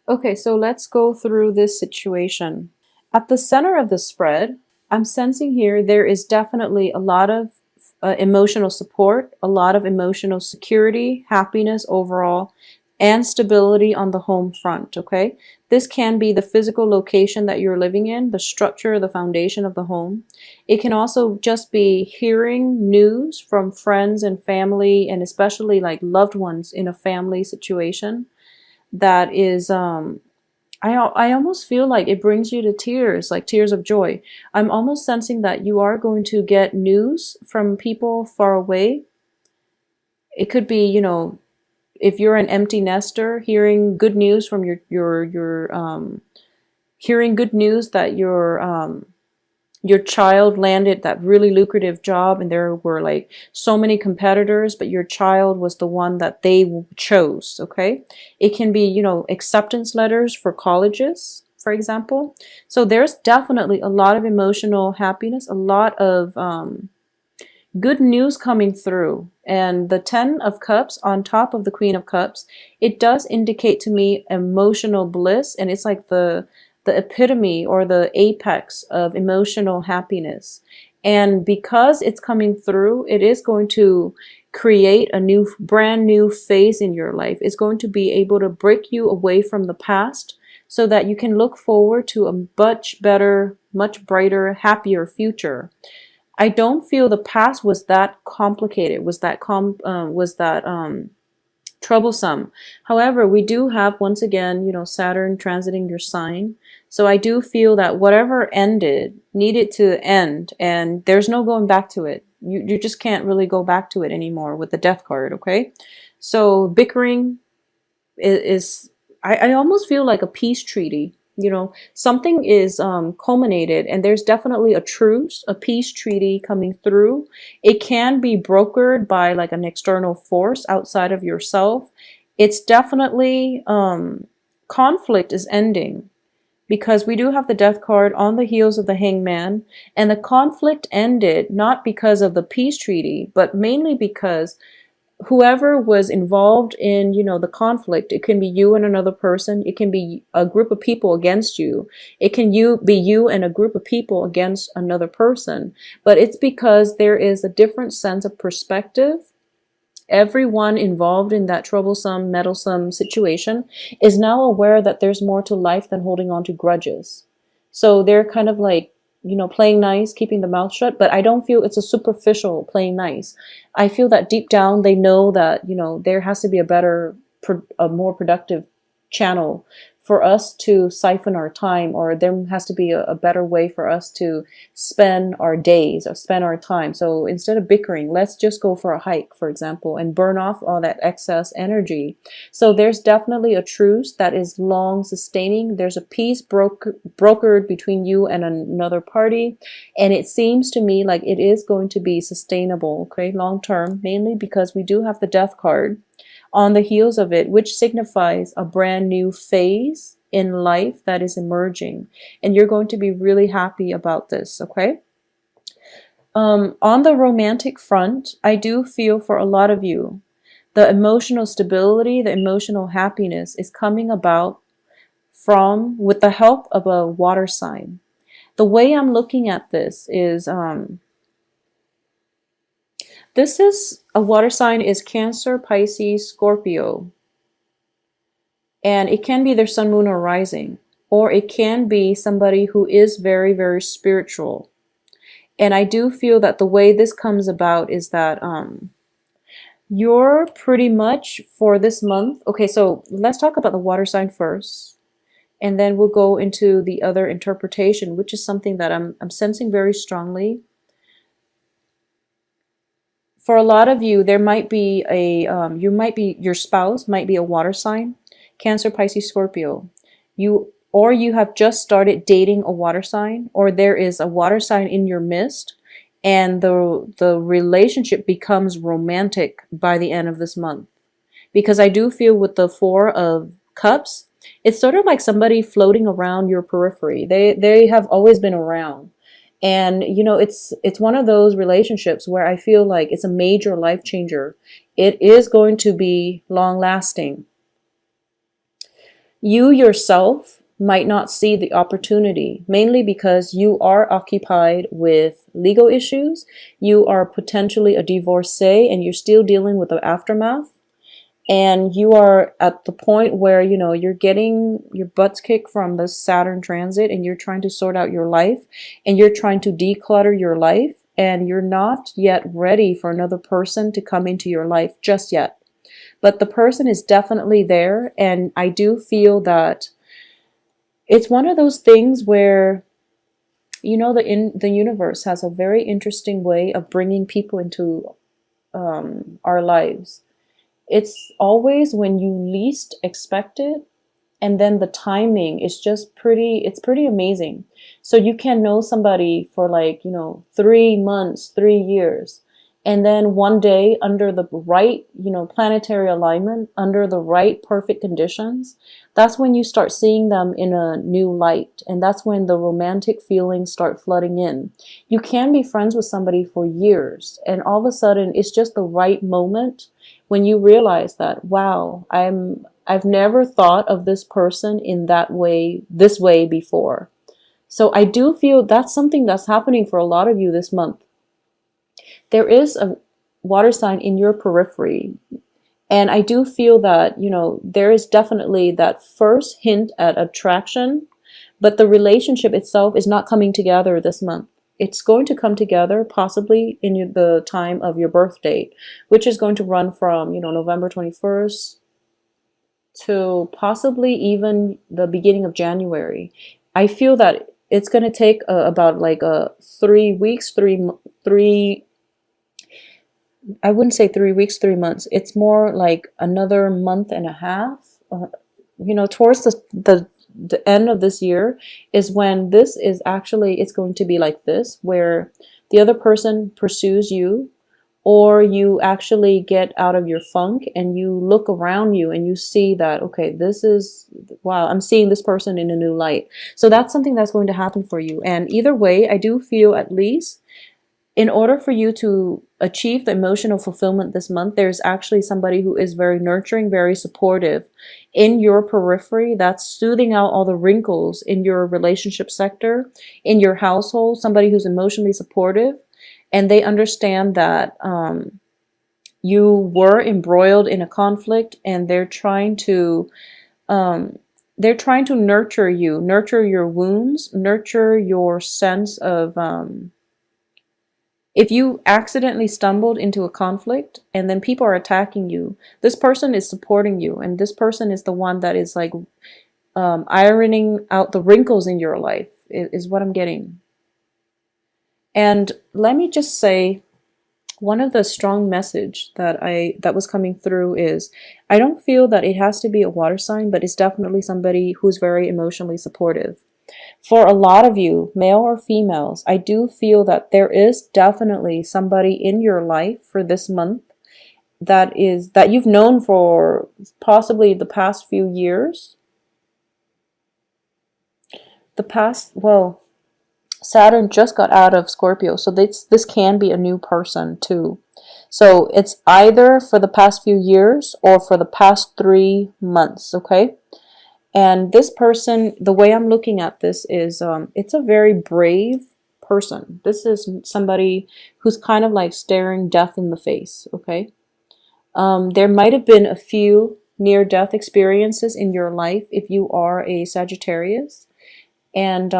Okay, so let's go through this situation. At the center of the spread, I'm sensing here there is definitely a lot of emotional support, a lot of emotional security, happiness overall, and stability on the home front, okay? This can be the physical location that you're living in, the structure, the foundation of the home. It can also just be hearing news from friends and family, and especially like loved ones in a family situation that is I almost feel like it brings you to tears, like tears of joy. I'm almost sensing that you are going to get news from people far away. It could be, if you're an empty nester, hearing good news from your hearing good news that your child landed that really lucrative job and there were like so many competitors, but your child was the one that they chose, okay? It can be, acceptance letters for colleges, for example. So there's definitely a lot of emotional happiness, a lot of good news coming through. And the 10 of Cups on top of the Queen of Cups, it does indicate to me emotional bliss, and it's like the epitome or the apex of emotional happiness. And because it's coming through, it is going to create a new, brand new phase in your life. It's going to be able to break you away from the past so that you can look forward to a much better, much brighter, happier future. I don't feel the past was that complicated, was that troublesome. However, we do have once again, Saturn transiting your sign. So I do feel that whatever ended needed to end, and there's no going back to it. You just can't really go back to it anymore with the Death card, okay? So bickering is I almost feel like a peace treaty. Something is culminated, and there's definitely a truce, a peace treaty coming through. It can be brokered by like an external force outside of yourself. It's definitely conflict is ending because we do have the Death card on the heels of the Hangman, and the conflict ended not because of the peace treaty, but mainly because whoever was involved in the conflict, it can be you and another person, it can be a group of people against you, it can be you and a group of people against another person, but it's because there is a different sense of perspective. Everyone involved in that troublesome, meddlesome situation is now aware that there's more to life than holding on to grudges. So they're kind of like, playing nice, keeping the mouth shut, but I don't feel it's a superficial playing nice. I feel that deep down they know that, there has to be a better, a more productive channel for us to siphon our time, or there has to be a better way for us to spend our days or spend our time. So instead of bickering, let's just go for a hike, for example, and burn off all that excess energy. So there's definitely a truce that is long sustaining. There's a peace brokered between you and another party. And it seems to me like it is going to be sustainable, okay, long term, mainly because we do have the Death card on the heels of it, which signifies a brand new phase in life that is emerging. And you're going to be really happy about this, okay? On the romantic front, I do feel for a lot of you, the emotional stability, the emotional happiness is coming about from with the help of a water sign. The way I'm looking at this is a water sign is Cancer, Pisces, Scorpio. And it can be their sun, moon, or rising, or it can be somebody who is very, very spiritual. And I do feel that the way this comes about is that you're pretty much for this month. Okay, so let's talk about the water sign first, and then we'll go into the other interpretation, which is something that I'm sensing very strongly. For a lot of you, there might be your spouse might be a water sign, Cancer, Pisces, Scorpio. You have just started dating a water sign, or there is a water sign in your midst, and the relationship becomes romantic by the end of this month. Because I do feel with the Four of Cups, it's sort of like somebody floating around your periphery. They have always been around. And it's one of those relationships where I feel like it's a major life changer. It is going to be long lasting. You yourself might not see the opportunity, mainly because you are occupied with legal issues. You are potentially a divorcee and you're still dealing with the aftermath. And you are at the point where, you know, you're getting your butts kicked from the Saturn transit and you're trying to sort out your life and you're trying to declutter your life and you're not yet ready for another person to come into your life just yet. But the person is definitely there, and I do feel that it's one of those things where, you know, the universe has a very interesting way of bringing people into our lives. It's always when you least expect it, and then the timing is just it's pretty amazing. So you can know somebody for like, you know, 3 months, 3 years, and then one day, under the right, you know, planetary alignment, under the right perfect conditions, that's when you start seeing them in a new light, and that's when the romantic feelings start flooding in. You can be friends with somebody for years, and all of a sudden it's just the right moment when you realize that, wow, I've never thought of this person in that way, this way before. So I do feel that's something that's happening for a lot of you this month. There is a water sign in your periphery. And I do feel that, you know, there is definitely that first hint at attraction, but the relationship itself is not coming together this month. It's going to come together possibly in the time of your birth date, which is going to run from, you know, November 21st to possibly even the beginning of January. I feel that it's going to take about like 3 weeks, three, I wouldn't say 3 weeks, 3 months. It's more like another month and a half. You know, towards the end of this year is when this is actually, it's going to be like this, where the other person pursues you, or you actually get out of your funk and you look around you and you see that, okay, this is, wow, I'm seeing this person in a new light. So that's something that's going to happen for you. And either way, I do feel, at least in order for you to achieve the emotional fulfillment this month, there's actually somebody who is very nurturing, very supportive in your periphery, that's soothing out all the wrinkles in your relationship sector, in your household, somebody who's emotionally supportive. And they understand that you were embroiled in a conflict, and they're trying to nurture you, nurture your wounds, nurture your sense of if you accidentally stumbled into a conflict and then people are attacking you, this person is supporting you, and this person is the one that is like ironing out the wrinkles in your life, is what I'm getting. And let me just say, one of the strong message that was coming through is, I don't feel that it has to be a water sign, but it's definitely somebody who's very emotionally supportive. For a lot of you, male or females, I do feel that there is definitely somebody in your life for this month that you've known for possibly the past few years. Well, Saturn just got out of Scorpio, so this can be a new person too. So it's either for the past few years or for the past 3 months, okay? And this person, the way I'm looking at this is, it's a very brave person. This is somebody who's kind of like staring death in the face, okay? There might have been a few near-death experiences in your life if you are a Sagittarius. And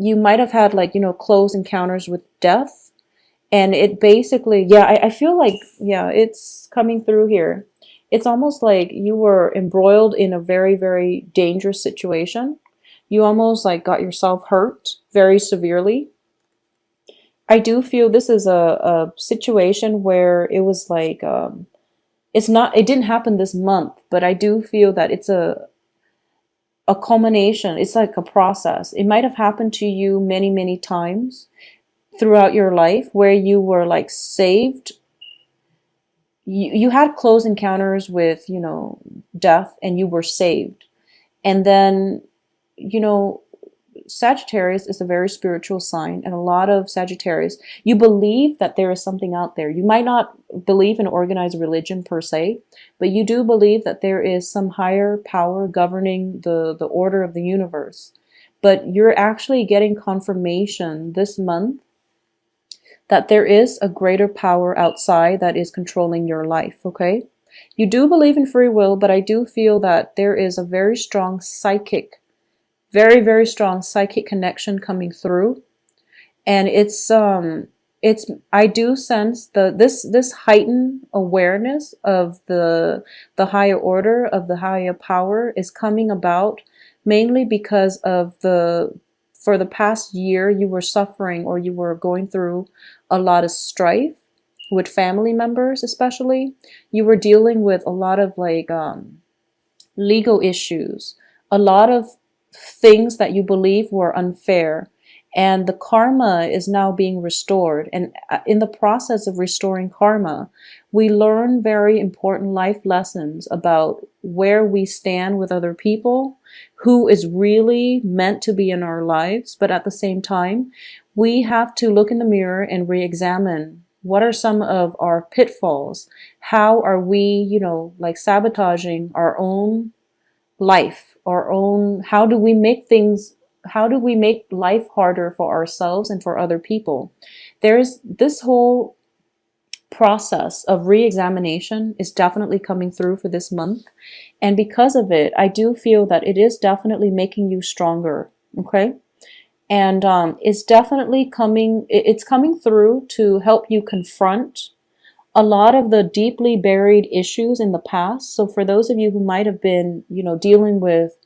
you might have had, like, you know, close encounters with death. And it basically, yeah, I feel like, yeah, it's coming through here. It's almost like you were embroiled in a very, very dangerous situation. You almost like got yourself hurt very severely. I do feel this is a situation where it was like, it didn't happen this month, but I do feel that it's a culmination. It's like a process. It might have happened to you many, many times throughout your life where you were like saved. You had close encounters with, you know, death, and you were saved. And then, you know, Sagittarius is a very spiritual sign, and a lot of Sagittarius, you believe that there is something out there. You might not believe in organized religion per se, but you do believe that there is some higher power governing the order of the universe. But you're actually getting confirmation this month that there is a greater power outside that is controlling your life, okay? You do believe in free will, but I do feel that there is a very strong psychic, very, very strong psychic connection coming through. And it's I do sense this heightened awareness of the higher order, of the higher power, is coming about mainly because of for the past year you were suffering, or you were going through a lot of strife with family members. Especially you were dealing with a lot of like legal issues, a lot of things that you believe were unfair, and the karma is now being restored. And in the process of restoring karma, we learn very important life lessons about where we stand with other people, who is really meant to be in our lives. But at the same time, we have to look in the mirror and re-examine what are some of our pitfalls. How are we, like sabotaging our own life, our own, how do we make life harder for ourselves and for other people? There's this whole process of re-examination is definitely coming through for this month. And because of it, I do feel that it is definitely making you stronger. Okay. And it's definitely it's coming through to help you confront a lot of the deeply buried issues in the past. So for those of you who might have been, dealing with,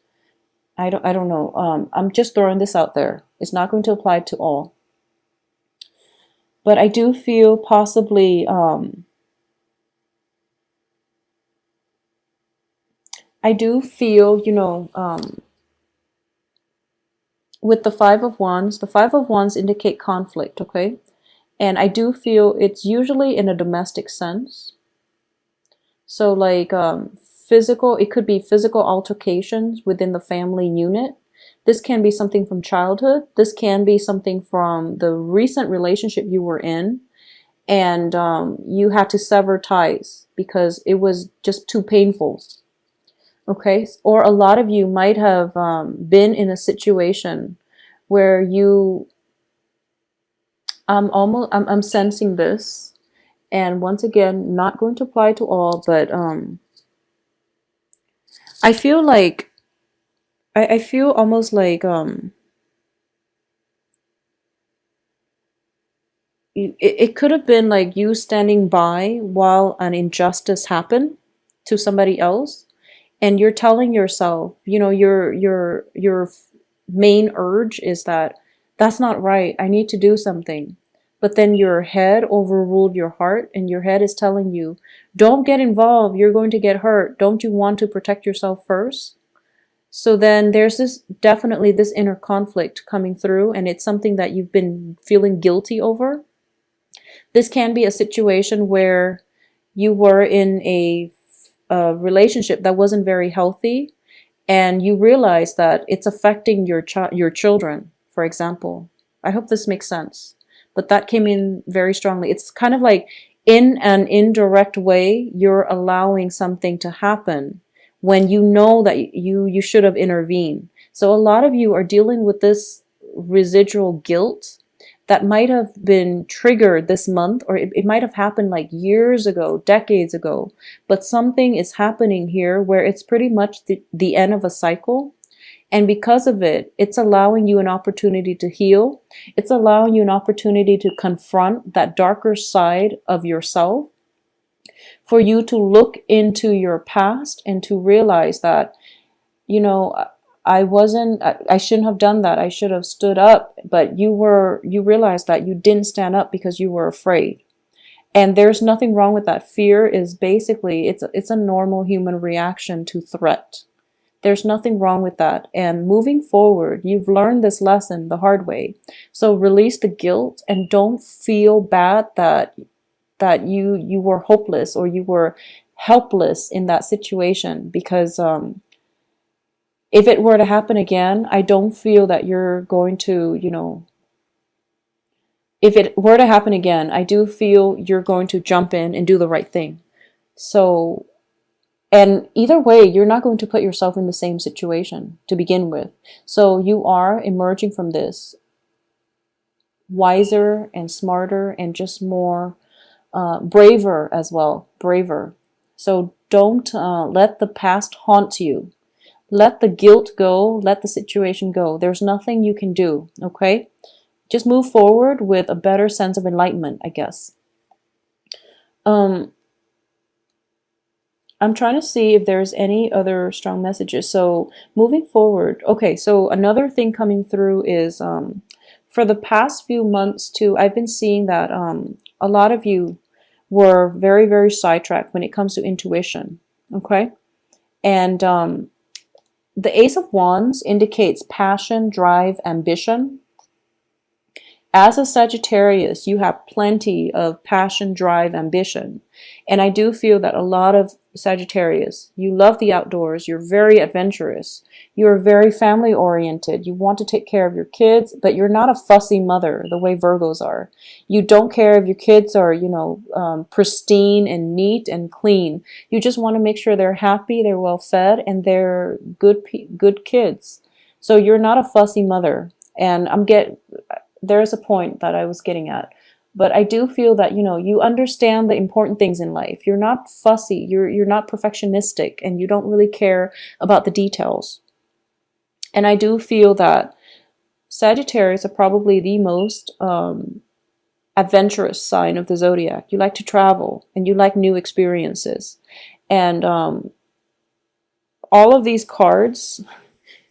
I don't know, I'm just throwing this out there. It's not going to apply to all. But I do feel possibly, with the Five of Wands indicate conflict, okay? And I do feel it's usually in a domestic sense. So like it could be physical altercations within the family unit. This can be something from childhood. This can be something from the recent relationship you were in, and you had to sever ties because it was just too painful. Okay, or a lot of you might have been in a situation where I'm sensing this, and once again, not going to apply to all, but I feel like I feel almost like it could have been like you standing by while an injustice happened to somebody else, and you're telling yourself, your main urge is that that's not right, I need to do something. But then your head overruled your heart, and your head is telling you, don't get involved, you're going to get hurt. Don't you want to protect yourself first? So then there's definitely this inner conflict coming through, and it's something that you've been feeling guilty over. This can be a situation where you were in a relationship that wasn't very healthy, and you realize that it's affecting your children, for example. I hope this makes sense. But that came in very strongly. It's kind of like, in an indirect way, you're allowing something to happen when you know that you should have intervened. So a lot of you are dealing with this residual guilt that might have been triggered this month, or it might have happened like years ago, decades ago. But something is happening here where it's pretty much the end of a cycle. And because of it, it's allowing you an opportunity to heal. It's allowing you an opportunity to confront that darker side of yourself, for you to look into your past and to realize that, I shouldn't have done that. I should have stood up. But you realized that you didn't stand up because you were afraid. And there's nothing wrong with that. Fear is basically, it's a normal human reaction to threat. There's nothing wrong with that. And moving forward, you've learned this lesson the hard way. So release the guilt, and don't feel bad that you were hopeless or you were helpless in that situation, because If it were to happen again, I don't feel that you're going to, you know, if it were to happen again, I do feel you're going to jump in and do the right thing. So, and either way, you're not going to put yourself in the same situation to begin with. So you are emerging from this wiser and smarter and just more braver as well, braver. So don't let the past haunt you. Let the guilt go, let the situation go. There's nothing you can do, okay? Just move forward with a better sense of enlightenment, I guess. I'm trying to see if there's any other strong messages. So moving forward, okay, so another thing coming through is for the past few months too, I've been seeing that a lot of you were very, very sidetracked when it comes to intuition, okay? And the Ace of Wands indicates passion, drive, ambition. As a Sagittarius, you have plenty of passion, drive, ambition. And I do feel that a lot of Sagittarius, you love the outdoors, you're very adventurous, you're very family oriented, you want to take care of your kids, but you're not a fussy mother the way Virgos are. You don't care if your kids are, you know, pristine and neat and clean. You just want to make sure they're happy, they're well fed, and they're good kids. So you're not a fussy mother. And there's a point that I was getting at. But I do feel that, you know, you understand the important things in life. You're not fussy. You're not perfectionistic, and you don't really care about the details. And I do feel that Sagittarius are probably the most adventurous sign of the zodiac. You like to travel and you like new experiences. And all of these cards,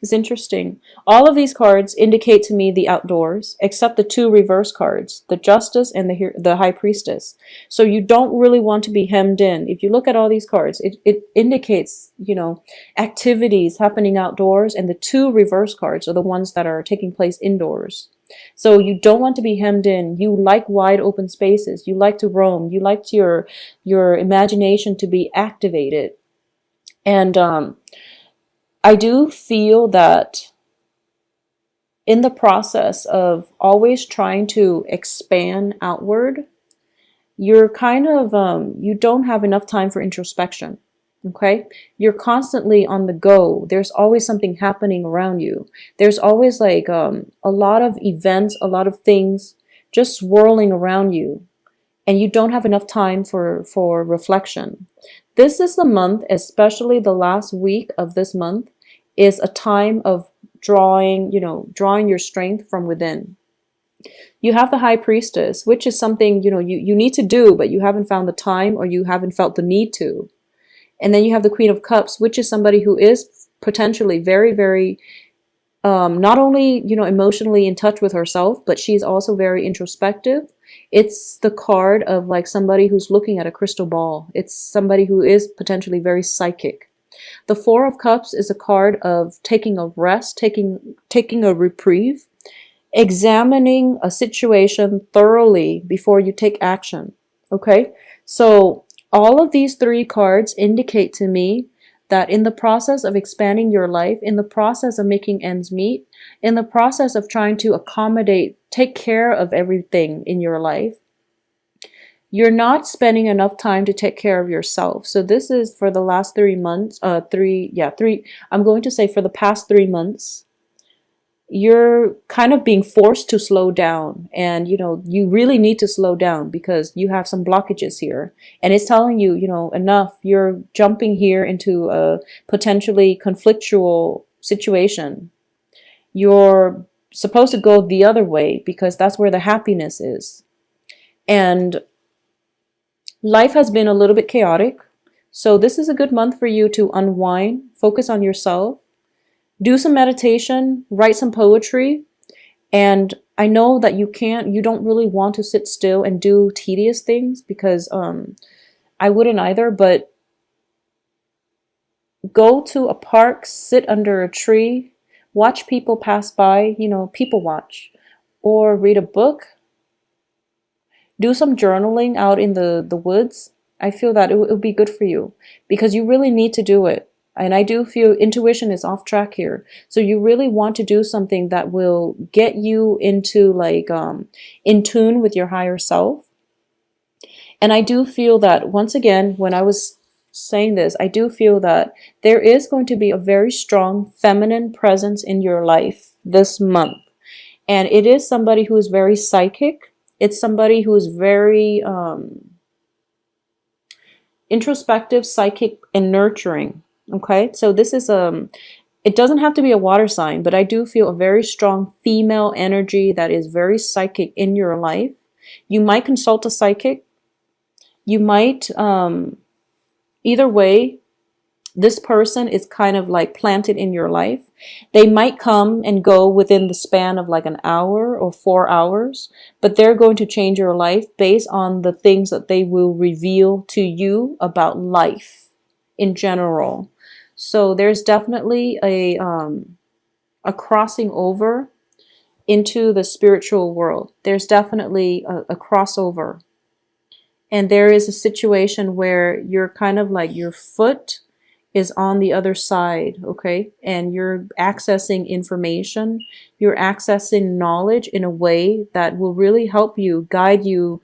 it's interesting. All of these cards indicate to me the outdoors, except the two reverse cards, the Justice and the High Priestess. So you don't really want to be hemmed in. If you look at all these cards, it indicates, you know, activities happening outdoors, and the two reverse cards are the ones that are taking place indoors. So you don't want to be hemmed in. You like wide open spaces. You like to roam. You like your imagination to be activated. And I do feel that in the process of always trying to expand outward, you're kind of, you don't have enough time for introspection, okay? You're constantly on the go. There's always something happening around you. There's always like a lot of events, a lot of things just swirling around you, and you don't have enough time for reflection. This is the month, especially the last week of this month, is a time of drawing your strength from within. You have the High Priestess, which is something, you know, you need to do, but you haven't found the time, or you haven't felt the need to. And then you have the Queen of Cups, which is somebody who is potentially very, very, not only, you know, emotionally in touch with herself, but she's also very introspective. It's the card of like somebody who's looking at a crystal ball. It's somebody who is potentially very psychic. The Four of Cups is a card of taking a rest, taking a reprieve, examining a situation thoroughly before you take action. Okay? So all of these three cards indicate to me that in the process of expanding your life, in the process of making ends meet, in the process of trying to accommodate, take care of everything in your life, you're not spending enough time to take care of yourself. So this is for the last 3 months, I'm going to say for the past 3 months, you're kind of being forced to slow down. And, you know, you really need to slow down because you have some blockages here. And it's telling you, you know, enough. You're jumping here into a potentially conflictual situation. You're supposed to go the other way because that's where the happiness is. And life has been a little bit chaotic, so this is a good month for you to unwind, focus on yourself, do some meditation, write some poetry. And I know that you don't really want to sit still and do tedious things because I wouldn't either, but go to a park, sit under a tree, watch people pass by, you know, people watch, or read a book. Do some journaling out in the woods. I feel that it would be good for you because you really need to do it. And I do feel intuition is off track here. So you really want to do something that will get you into like in tune with your higher self. And I do feel that once again, when I was saying this, I do feel that there is going to be a very strong feminine presence in your life this month. And it is somebody who is very psychic. It's somebody who is very introspective, psychic, and nurturing. Okay, so this is it doesn't have to be a water sign, but I do feel a very strong female energy that is very psychic in your life. You might consult a psychic. You might, either way, this person is kind of like planted in your life. They might come and go within the span of like an hour or 4 hours, but they're going to change your life based on the things that they will reveal to you about life in general. So there's definitely a crossing over into the spiritual world. There's definitely a crossover. And there is a situation where you're kind of like your foot is on the other side, okay? And you're accessing information, you're accessing knowledge in a way that will really help you, guide you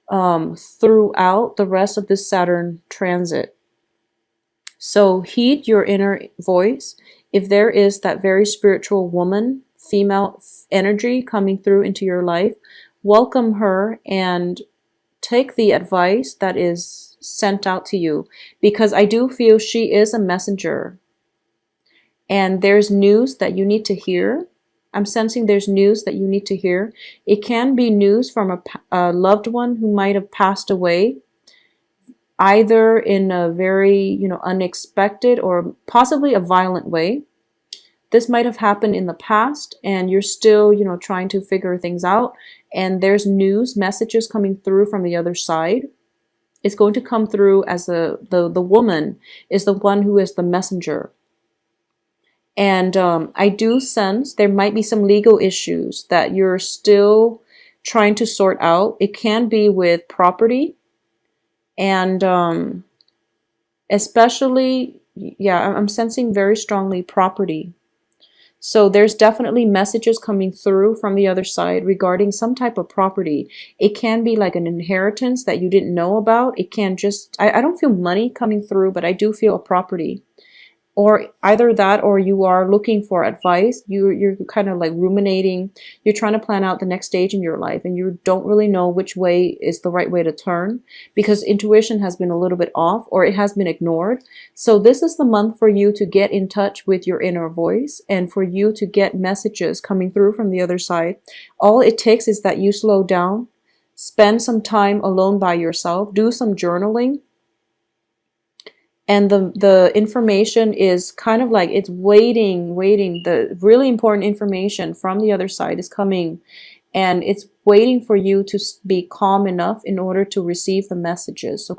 throughout the rest of this Saturn transit. So heed your inner voice. If there is that very spiritual woman, female energy coming through into your life, welcome her and take the advice that is sent out to you, because I do feel she is a messenger and there's news that you need to hear. I'm sensing there's news that you need to hear. It can be news from a loved one who might have passed away, either in a very, unexpected or possibly a violent way. This might have happened in the past and you're still, trying to figure things out. And there's news, messages coming through from the other side. It's going to come through as the woman is the one who is the messenger. And I do sense there might be some legal issues that you're still trying to sort out. It can be with property. And especially, yeah, I'm sensing very strongly property. So there's definitely messages coming through from the other side regarding some type of property. It can be like an inheritance that you didn't know about. It can just, I don't feel money coming through, but I do feel a property. Or either that, or you are looking for advice. You're kind of like ruminating. You're trying to plan out the next stage in your life, and you don't really know which way is the right way to turn because intuition has been a little bit off or it has been ignored. So this is the month for you to get in touch with your inner voice and for you to get messages coming through from the other side. All it takes is that you slow down, spend some time alone by yourself, do some journaling. And the information is kind of like it's waiting. The really important information from the other side is coming. And it's waiting for you to be calm enough in order to receive the messages. So